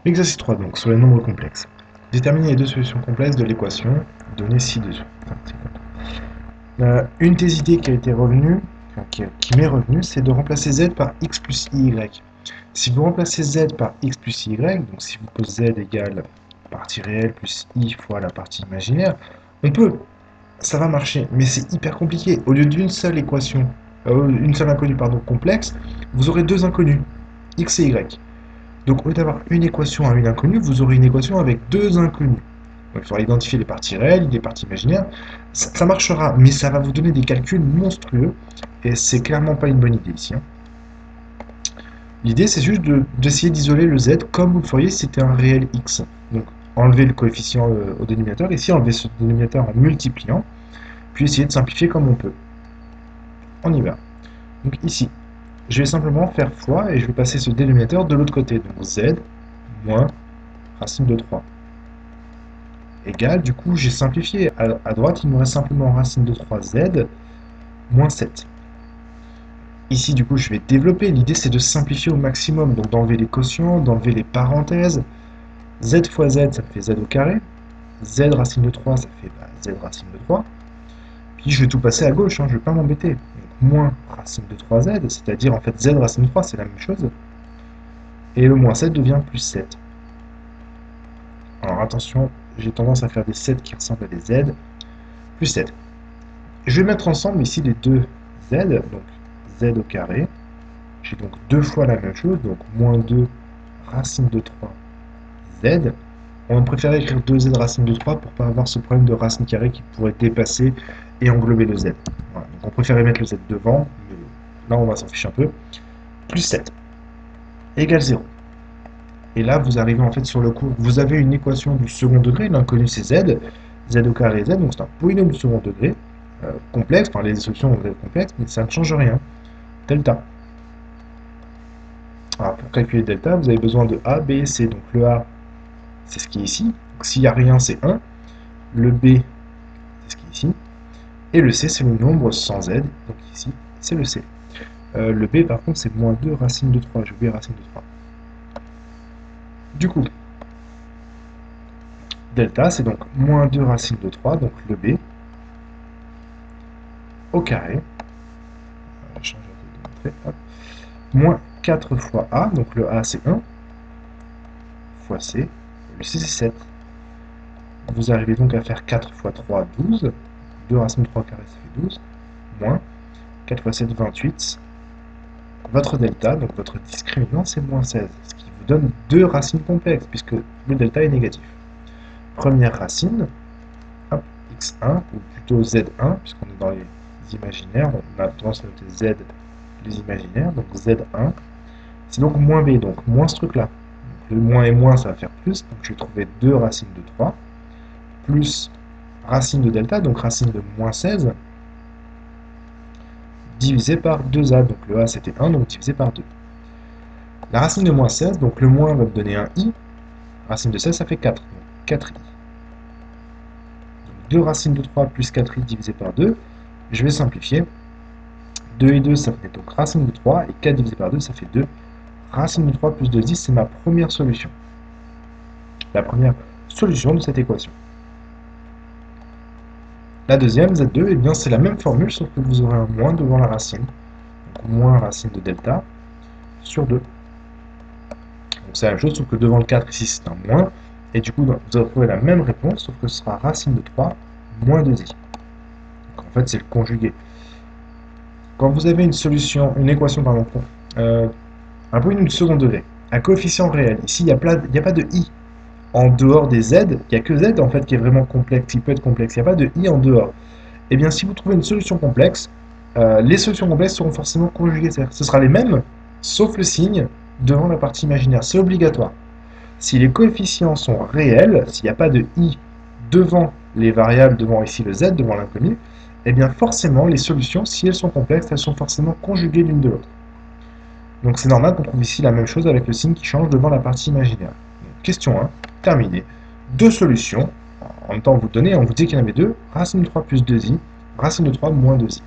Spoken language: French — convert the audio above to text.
Exercice 3, donc, sur les nombres complexes. Déterminer les deux solutions complexes de l'équation donnée ci-dessous. Une des idées qui a été revenue, qui m'est revenue, c'est de remplacer z par x plus y. Si vous remplacez z par x plus y, donc si vous posez z égale partie réelle plus i fois la partie imaginaire, on peut, ça va marcher, mais c'est hyper compliqué. Au lieu d'une seule équation, une seule inconnue pardon, complexe, vous aurez deux inconnues, x et y. Donc au lieu d'avoir une équation à une inconnue, vous aurez une équation avec deux inconnues. Donc il faudra identifier les parties réelles, les parties imaginaires. Ça marchera, mais ça va vous donner des calculs monstrueux. Et c'est clairement pas une bonne idée ici, hein. L'idée c'est juste d'essayer d'isoler le z comme vous le feriez si c'était un réel x. Donc enlever le coefficient au dénominateur, ici enlever ce dénominateur en multipliant, puis essayer de simplifier comme on peut. On y va. Donc ici, je vais simplement faire fois et je vais passer ce dénominateur de l'autre côté. Donc z moins racine de 3 égale, du coup j'ai simplifié. À droite, il me reste simplement racine de 3z moins 7. Ici, du coup, je vais développer. L'idée, c'est de simplifier au maximum. Donc d'enlever les quotients, d'enlever les parenthèses. Z fois z, ça me fait z au carré. Z racine de 3, ça fait z racine de 3. Puis je vais tout passer à gauche, hein, je ne vais pas m'embêter. Donc moins racine de 3z, c'est-à-dire en fait z racine de 3, c'est la même chose. Et le moins 7 devient plus 7. Alors attention, j'ai tendance à faire des 7 qui ressemblent à des z. Plus 7. Je vais mettre ensemble ici les deux z, donc z au carré. J'ai donc deux fois la même chose, donc moins 2 racine de 3 z. On préférait écrire 2z racine de 3 pour ne pas avoir ce problème de racine carrée qui pourrait dépasser et englober le z. Voilà. Donc on préférait mettre le z devant, mais là on va s'en ficher un peu. Plus 7 égale 0. Et là vous arrivez en fait sur le cours, vous avez une équation du second degré, l'inconnu c'est z, z au carré z, donc c'est un polynôme du second degré, complexe, enfin les solutions vont être complexes, mais ça ne change rien. Delta. Alors pour calculer delta, vous avez besoin de a, b et c. Donc le a, c'est ce qui est ici. Donc s'il n'y a rien, c'est 1. Le b, c'est ce qui est ici. Et le c, c'est le nombre sans z. Donc ici, c'est le c. Le b, par contre, c'est moins 2 racine de 3. J'ai oublié racine de 3. Du coup, delta, c'est donc moins 2 racine de 3, donc le b, au carré. Je vais changer de montrer. Hop. Moins 4 fois a, donc le a, c'est 1, fois c. Et le c, c'est 7. Vous arrivez donc à faire 4 fois 3, 12. 2 racine de 3 carré, ça fait 12. Moins 4 fois 7, 28. Votre delta, donc votre discriminant, c'est moins 16, ce qui vous donne deux racines complexes, puisque le delta est négatif. Première racine, hop, x1, ou plutôt z1, puisqu'on est dans les imaginaires, on a tendance à noter z, les imaginaires, donc z1. C'est donc moins b, donc moins ce truc-là. Donc le moins et moins, ça va faire plus, donc je vais trouver 2 racines de 3, plus racine de delta, donc racine de moins 16, divisé par 2a, donc le a c'était 1, donc divisé par 2. La racine de moins 16, donc le moins va me donner un i, racine de 16 ça fait 4, donc 4i. Donc 2 racines de 3 plus 4i divisé par 2, je vais simplifier. 2 et 2 ça fait donc racine de 3, et 4 divisé par 2 ça fait 2. Racine de 3 plus 2, 10, c'est ma première solution. La première solution de cette équation. La deuxième, z2, eh bien c'est la même formule, sauf que vous aurez un moins devant la racine. Donc moins racine de delta sur 2. Donc c'est la même chose, sauf que devant le 4, ici c'est un moins. Et du coup, vous allez trouver la même réponse, sauf que ce sera racine de 3 moins 2i. Donc en fait, c'est le conjugué. Quand vous avez une solution, une équation, pardon, un polynôme du second degré, un coefficient réel, ici, il n'y a pas de i. En dehors des z, il n'y a que z en fait qui est vraiment complexe, qui peut être complexe. Il n'y a pas de i en dehors. Et bien, si vous trouvez une solution complexe, les solutions complexes seront forcément conjuguées. Ce sera les mêmes, sauf le signe devant la partie imaginaire. C'est obligatoire. Si les coefficients sont réels, s'il n'y a pas de i devant les variables, devant ici le z, devant l'inconnu, eh bien forcément, les solutions, si elles sont complexes, elles sont forcément conjuguées l'une de l'autre. Donc c'est normal qu'on trouve ici la même chose avec le signe qui change devant la partie imaginaire. Donc, question 1, terminé. Deux solutions. En même temps, on vous dit qu'il y en avait deux. Racine de 3 plus 2i, racine de 3 moins 2i.